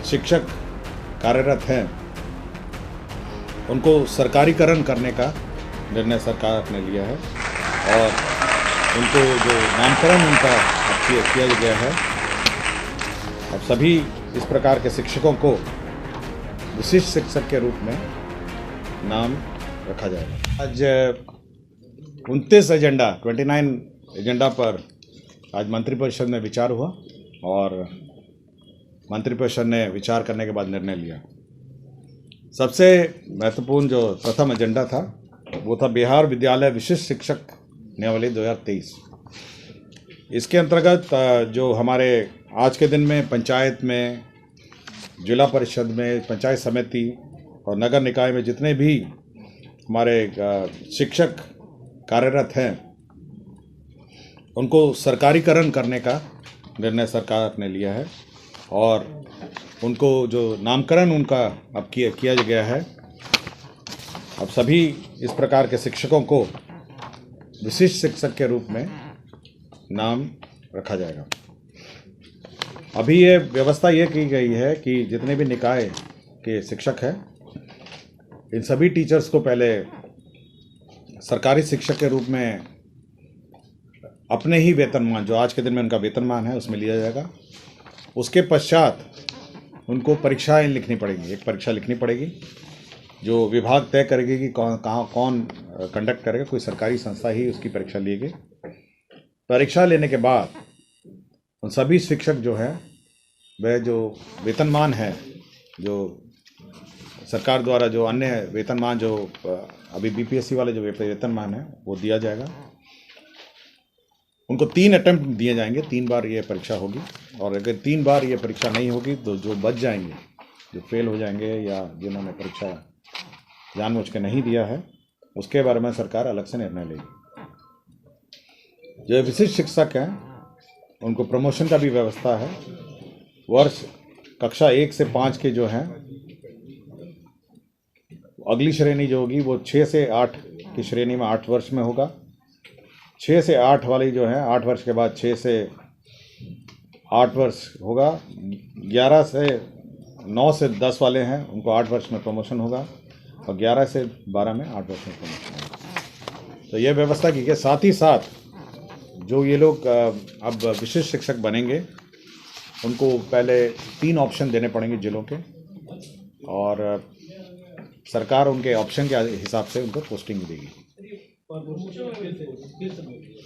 शिक्षक कार्यरत हैं उनको सरकारीकरण करने का निर्णय सरकार ने लिया है और उनको जो नामकरण उनका किया गया है। अब सभी इस प्रकार के शिक्षकों को विशिष्ट शिक्षक के रूप में नाम रखा जाएगा। आज 29 एजेंडा पर आज मंत्रिपरिषद में विचार हुआ और मंत्रिपरिषद ने विचार करने के बाद निर्णय लिया। सबसे महत्वपूर्ण जो प्रथम एजेंडा था वो था बिहार विद्यालय विशिष्ट शिक्षक नियमावली 2023। इसके अंतर्गत जो हमारे आज के दिन में पंचायत में, जिला परिषद में, पंचायत समिति और नगर निकाय में जितने भी हमारे शिक्षक कार्यरत हैं उनको सरकारीकरण करने का निर्णय सरकार ने लिया है और उनको जो नामकरण उनका अब किया गया है। अब सभी इस प्रकार के शिक्षकों को विशिष्ट शिक्षक के रूप में नाम रखा जाएगा। अभी ये व्यवस्था ये की गई है कि जितने भी निकाय के शिक्षक हैं इन सभी टीचर्स को पहले सरकारी शिक्षक के रूप में अपने ही वेतनमान, जो आज के दिन में उनका वेतनमान है, उसमें लिया जाएगा। उसके पश्चात उनको परीक्षाएं लिखनी पड़ेंगी। एक परीक्षा लिखनी पड़ेगी जो विभाग तय करेगी कि कौन कंडक्ट करेगा। कोई सरकारी संस्था ही उसकी परीक्षा लेगी। परीक्षा लेने के बाद उन सभी शिक्षक जो है वह जो वेतनमान है, जो सरकार द्वारा जो अन्य वेतनमान जो अभी बीपीएससी वाले जो वेतनमान है वो दिया जाएगा। उनको 3 अटेम्प्ट दिए जाएंगे, 3 बार ये परीक्षा होगी और अगर 3 बार ये परीक्षा नहीं होगी तो जो बच जाएंगे, जो फेल हो जाएंगे या जिन्होंने परीक्षा जानबूझ के नहीं दिया है, उसके बारे में सरकार अलग से निर्णय लेगी। जो विशिष्ट शिक्षक हैं उनको प्रमोशन का भी व्यवस्था है। वर्ष कक्षा 1 से 5 के जो हैं अगली श्रेणी जो होगी वो 6 से 8 की श्रेणी में 8 वर्ष में होगा। 6 से 8 वाली जो है 8 वर्ष के बाद 6 से 8 वर्ष होगा। 11 से 9 से 10 वाले हैं उनको 8 वर्ष में प्रमोशन होगा और 11 से 12 में 8 वर्ष में प्रमोशन होगा। तो ये व्यवस्था की गई। साथ ही साथ जो ये लोग अब विशिष्ट शिक्षक बनेंगे उनको पहले 3 ऑप्शन देने पड़ेंगे जिलों के और सरकार उनके ऑप्शन के हिसाब से उनको पोस्टिंग देगी।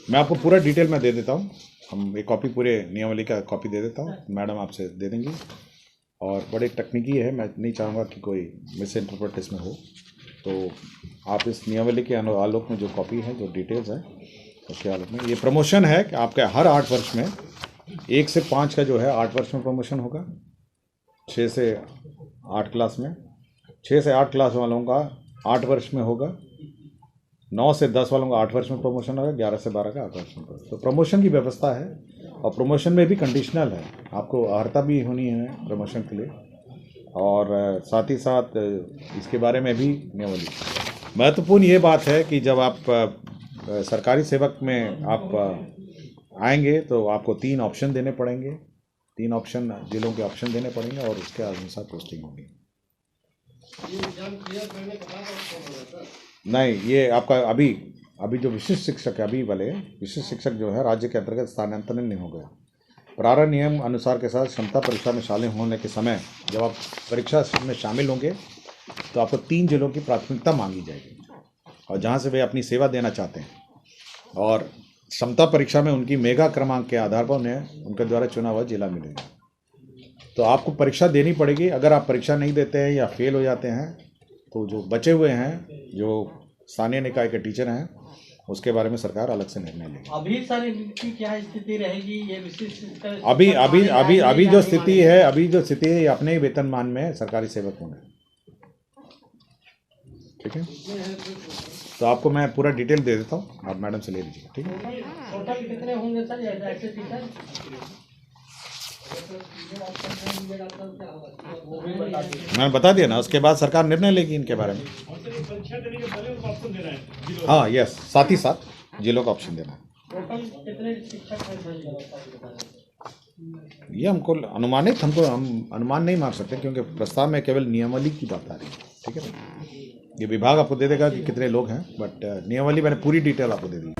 मैं आपको पूरा डिटेल में दे देता हूँ। हम एक कॉपी पूरे नियमावली का कॉपी दे देता हूँ, मैडम आपसे दे देंगी। और बड़े तकनीकी है, मैं नहीं चाहूँगा कि कोई मिस इंटरप्रेट इसमें हो, तो आप इस नियमावली के आलोक में जो कॉपी है, जो डिटेल्स है उसके आलोक में, ये प्रमोशन है कि आपके हर 8 वर्ष में 1 से 5 का जो है 8 वर्ष में प्रमोशन होगा। 6 से 8 क्लास में, 6 से 8 क्लास वालों का 8 वर्ष में होगा। 9 से 10 वालों का 8 वर्ष में प्रमोशन होगा। 11 से 12 का 8 वर्ष में। तो प्रमोशन की व्यवस्था है और प्रमोशन में भी कंडीशनल है, आपको अर्हता भी होनी है प्रमोशन के लिए और साथ ही साथ इसके बारे में भी नियमावली। महत्वपूर्ण ये बात है कि जब आप सरकारी सेवक में आप आएंगे तो आपको 3 ऑप्शन देने पड़ेंगे। 3 ऑप्शन जिलों के ऑप्शन देने पड़ेंगे और उसके अनुसार पोस्टिंग होगी। नहीं, ये आपका अभी जो विशिष्ट शिक्षक है, अभी वाले विशिष्ट शिक्षक जो है राज्य के अंतर्गत स्थानांतरण नहीं हो गया। प्रारंभ नियम अनुसार के साथ क्षमता परीक्षा में शामिल होने के समय जब आप परीक्षा में शामिल होंगे तो आपको 3 जिलों की प्राथमिकता मांगी जाएगी और जहां से वे अपनी सेवा देना चाहते हैं और क्षमता परीक्षा में उनकी मेगा क्रमांक के आधार पर उन्हें उनके द्वारा चुना हुआ जिला मिलेगा। तो आपको परीक्षा देनी पड़ेगी। अगर आप परीक्षा नहीं देते हैं या फेल हो जाते हैं तो जो बचे हुए हैं, जो स्थानीय निकाय के टीचर हैं, उसके बारे में सरकार अलग से निर्णय लेगी। अभी सर इनकी क्या स्थिति रहेगी? ये विशिष्ट अभी जो स्थिति है ये अपने ही वेतनमान में सरकारी सेवक होंगे। ठीक है, तो आपको मैं पूरा डिटेल दे देता हूँ, आप मैडम से ले लीजिए। ठीक है, टोटल कितने होंगे सर ऐसे टीचर? मैंने बता दिया ना, उसके बाद सरकार निर्णय लेगी इनके बारे में। हाँ, यस, साथ ही साथ जिलों का ऑप्शन देना है। टोटल कितने शिक्षक हैं? ये हमको अनुमानित, हम अनुमान नहीं मार सकते क्योंकि प्रस्ताव में केवल नियमावली की बात आ रही है। ठीक है ना, ये विभाग आपको दे देगा कि कितने लोग हैं, बट नियमावली मैंने पूरी डिटेल आपको दे दी।